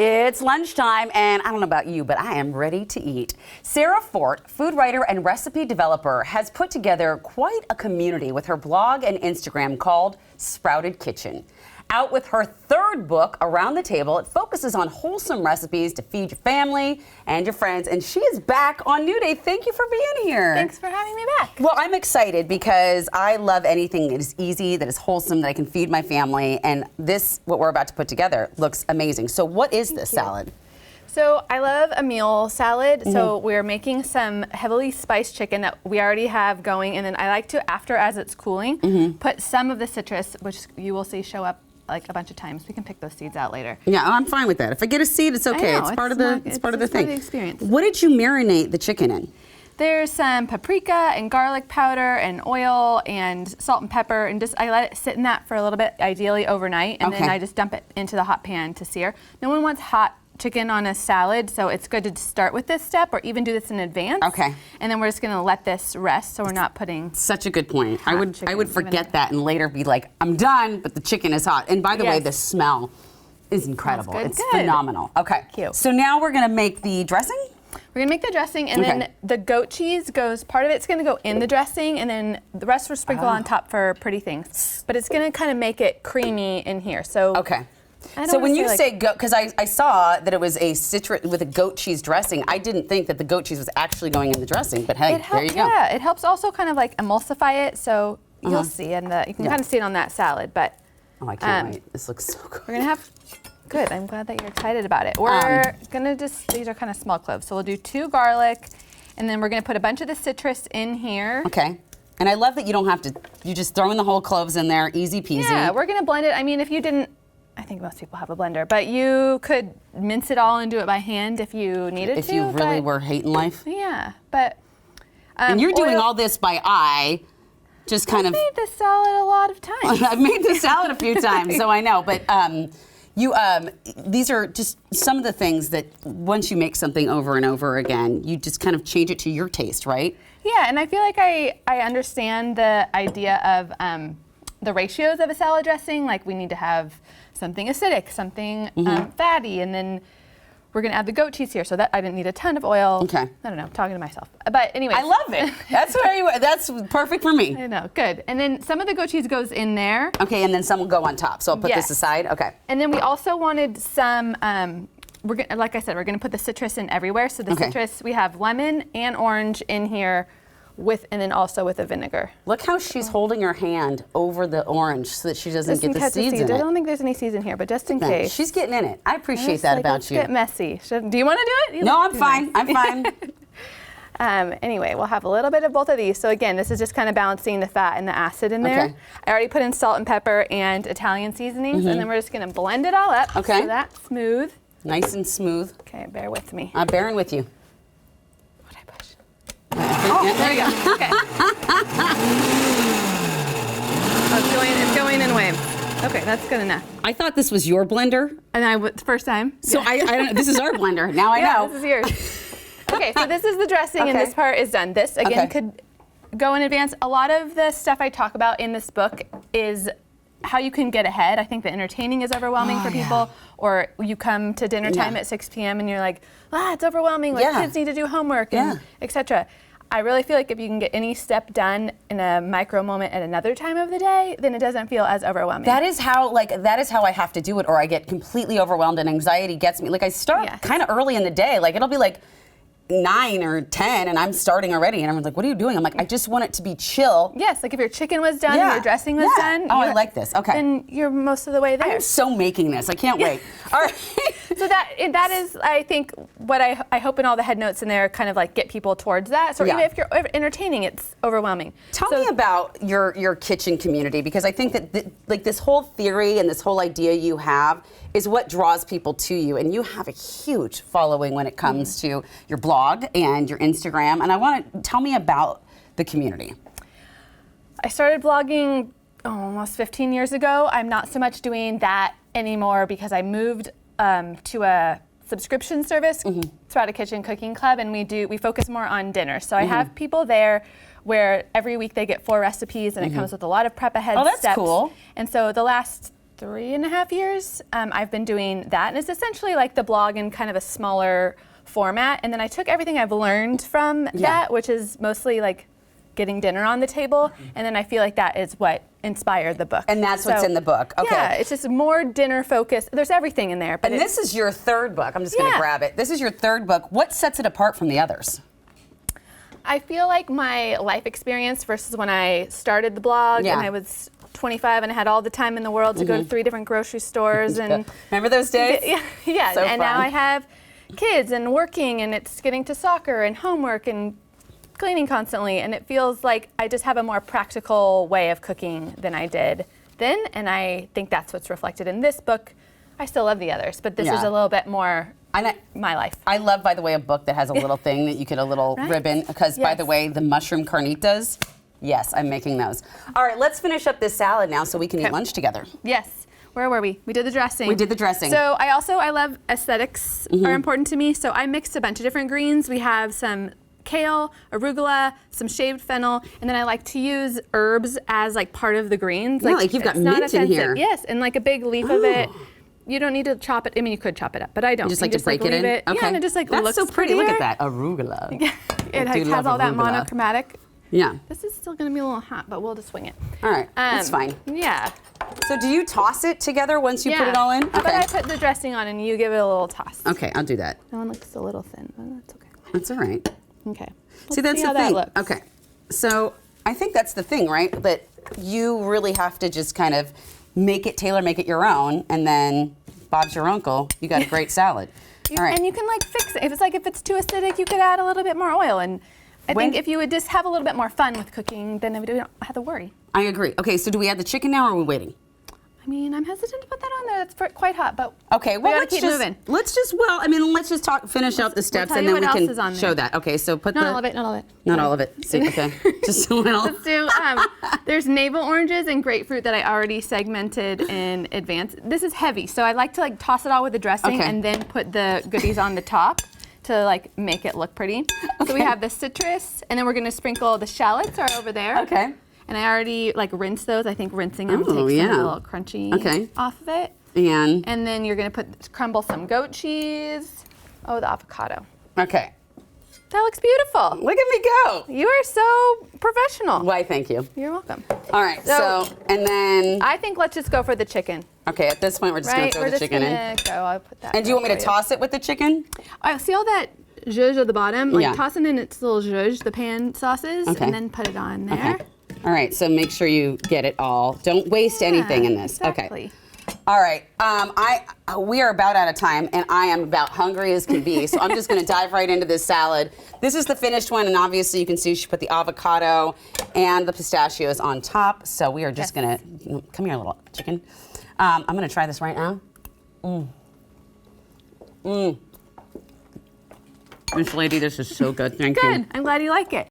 It's lunchtime, and I don't know about you, but I am ready to eat. Sara Forte, food writer and recipe developer, has put together quite a community with her blog and Instagram called Sprouted Kitchen. Out with her third book, Around the Table, it focuses on wholesome recipes to feed your family and your friends, and she is back on New Day. Thank you for being here. Thanks for having me back. Well, I'm excited because I love anything that is easy, that is wholesome, that I can feed my family, and this, what we're about to put together, looks amazing. So what is this salad? So I love a meal salad. So we're making some heavily spiced chicken that we already have going, and then I like to, after as it's cooling, put some of the citrus, which you will see show up like a bunch of times. We can pick those seeds out later. Yeah, I'm fine with that. If I get a seed, it's okay. It's part of the thing. It's part of the experience. What did you marinate the chicken in? There's some paprika and garlic powder and oil and salt and pepper, and just I let it sit in that for a little bit, ideally overnight, and then I just dump it into the hot pan to sear. No one wants hot chicken on a salad, so it's good to start with this step or even do this in advance. Okay. And then we're just gonna let this rest so we're not putting such a good point. I would forget that and later be like, I'm done, but the chicken is hot. And by the way, the smell is incredible. It's phenomenal. Okay. Thank you. So now we're gonna make the dressing? We're gonna make the dressing, and then the goat cheese goes, part of it's gonna go in the dressing, and then the rest we'll sprinkle on top for pretty things. But it's gonna kind of make it creamy in here. So So when you say goat, because I saw that it was a citrus with a goat cheese dressing, I didn't think that the goat cheese was actually going in the dressing, but hey, there you go. Yeah, it helps also kind of like emulsify it, so you'll see, and you can kind of see it on that salad, but. Oh, I can't wait. This looks so good. We're gonna have, good, I'm glad that you're excited about it. We're gonna these are kind of small cloves, so we'll do 2 garlic, and then we're gonna put a bunch of the citrus in here. Okay. And I love that you don't have to, you just throw in the whole cloves in there, easy peasy. Yeah, we're gonna blend it. I mean, if you didn't, I think most people have a blender, but you could mince it all and do it by hand if you needed to. If you really were hating life. Yeah, but. And you're doing all this by eye, just kind of. I've made this salad a lot of times. I've made this salad a few times, so I know, but these are just some of the things that once you make something over and over again, you just kind of change it to your taste, right? Yeah, and I feel like I understand the idea of the ratios of a salad dressing. Like we need to have something acidic, something fatty, and then we're gonna add the goat cheese here, so that I didn't need a ton of oil. Okay. I don't know, I'm talking to myself. But anyway. I love it. That's perfect for me. I know, good. And then some of the goat cheese goes in there. Okay, and then some will go on top. So I'll put this aside. Okay. And then we also wanted some, like I said, we're gonna put the citrus in everywhere. So the citrus, we have lemon and orange in here, and then also with the vinegar. Look how she's holding her hand over the orange so that she doesn't get the seeds in it. I don't think there's any seeds in here, but just in case. She's getting in it. I appreciate that about you. Let's get messy. Do you want to do it? No, I'm fine. I'm fine. Anyway, we'll have a little bit of both of these. So again, this is just kind of balancing the fat and the acid in there. I already put in salt and pepper and Italian seasonings, and then we're just going to blend it all up so that's smooth. Nice and smooth. Okay, bear with me. I'm bearing with you. Oh, there you go. Okay. It's going in waves. Okay, that's good enough. I thought this was your blender. And first time. So I don't know. This is our blender. Now I know. This is yours. Okay, so this is the dressing, and this part is done. This, again, could go in advance. A lot of the stuff I talk about in this book is how you can get ahead. I think the entertaining is overwhelming for people, or you come to dinner time at 6 p.m. and you're like, it's overwhelming, like kids need to do homework, and etc. I really feel like if you can get any step done in a micro moment at another time of the day, then it doesn't feel as overwhelming. That is how I have to do it, or I get completely overwhelmed and anxiety gets me. Like I start kind of early in the day. Like it'll be like 9 or 10 and I'm starting already, and everyone's like, what are you doing? I'm like, I just want it to be chill. Yes, like if your chicken was done and your dressing was done. Oh, I like this. Okay. Then you're most of the way there. I'm so making this. I can't wait. All right. So that is, I think, what I hope in all the head notes in there kind of like get people towards that. So even if you're entertaining, it's overwhelming. Tell me about your kitchen community, because I think that like this whole theory and this whole idea you have is what draws people to you, and you have a huge following when it comes to your blog and your Instagram. And I want to tell me about the community. I started blogging almost 15 years ago. I'm not so much doing that anymore because I moved to a subscription service, Sprouted Kitchen Cooking Club, and we focus more on dinner. So I have people there where every week they get 4 recipes, and it comes with a lot of prep ahead steps. That's cool. And so the last 3.5 years, I've been doing that. And it's essentially like the blog in kind of a smaller format. And then I took everything I've learned from that, which is mostly like getting dinner on the table. And then I feel like that is what inspired the book. And that's what's in the book. Okay. Yeah, it's just more dinner focused. There's everything in there. But and this is your third book. I'm just going to grab it. This is your third book. What sets it apart from the others? I feel like my life experience versus when I started the blog and I was 25 and I had all the time in the world to go to 3 different grocery stores. And remember those days? Yeah. So and now I have kids and working, and it's getting to soccer and homework and cleaning constantly, and it feels like I just have a more practical way of cooking than I did then, and I think that's what's reflected in this book. I still love the others, but this is a little bit more my life. I love, by the way, a book that has a little thing that you get a little ribbon, because by the way, the mushroom carnitas, yes, I'm making those. All right, let's finish up this salad now so we can eat lunch together. Yes. Where were we? We did the dressing. We did the dressing. So I love aesthetics are important to me, so I mixed a bunch of different greens. We have some kale, arugula, some shaved fennel, and then I like to use herbs as like part of the greens. Yeah, like you've got mint in here. Yes, and like a big leaf of it. You don't need to chop it. I mean, you could chop it up, but I don't. You just like to break it in? Okay. Yeah, and it just like That's looks so pretty. prettier. Look at that, arugula. Yeah, it has all that monochromatic. Yeah. This is still going to be a little hot, but we'll just wing it. All right, that's fine. Yeah. So do you toss it together once you put it all in? How about I put the dressing on and you give it a little toss? Okay, I'll do that. That one looks a little thin, but that's okay. That's all right. Okay. See, that's the thing. Okay. So I think that's the thing, right? That you really have to just kind of make it your own, and then Bob's your uncle. You got a great salad. All right. And you can like fix it. If it's too acidic, you could add a little bit more oil. And I think if you would just have a little bit more fun with cooking, then we don't have to worry. I agree. Okay, so do we add the chicken now, or are we waiting? I mean, I'm hesitant to put that on there. It's quite hot, but okay, well, let's keep moving. Let's just finish out the steps, and then we can show that. Okay, so put not all of it, not all of it. Not all of it. See, okay, just a little. Let's do. There's navel oranges and grapefruit that I already segmented in advance. This is heavy, so I like to like toss it all with the dressing and then put the goodies on the top to like make it look pretty. Okay. So we have the citrus, and then we're gonna sprinkle the shallots are over there. Okay. And I already like rinsed those. I think rinsing them takes some of the little crunchy off of it. And then you're gonna crumble some goat cheese. Oh, the avocado. Okay. That looks beautiful. Look at me go. You are so professional. Why, thank you. You're welcome. All right, so and then. I think let's just go for the chicken. Okay, at this point we're just gonna throw the chicken in. I'll put that. And do you want me to toss it with the chicken? I see all that zhuzh at the bottom. Like toss it in its little zhuzh, the pan sauces, and then put it on there. Okay. All right, so make sure you get it all. Don't waste anything in this. Exactly. Okay. All right, we are about out of time, and I am about hungry as can be, so I'm just gonna dive right into this salad. This is the finished one, and obviously you can see she put the avocado and the pistachios on top, so we are just gonna, come here, little chicken. I'm gonna try this right now. Miss Lady, this is so good, thank you. Good, I'm glad you like it.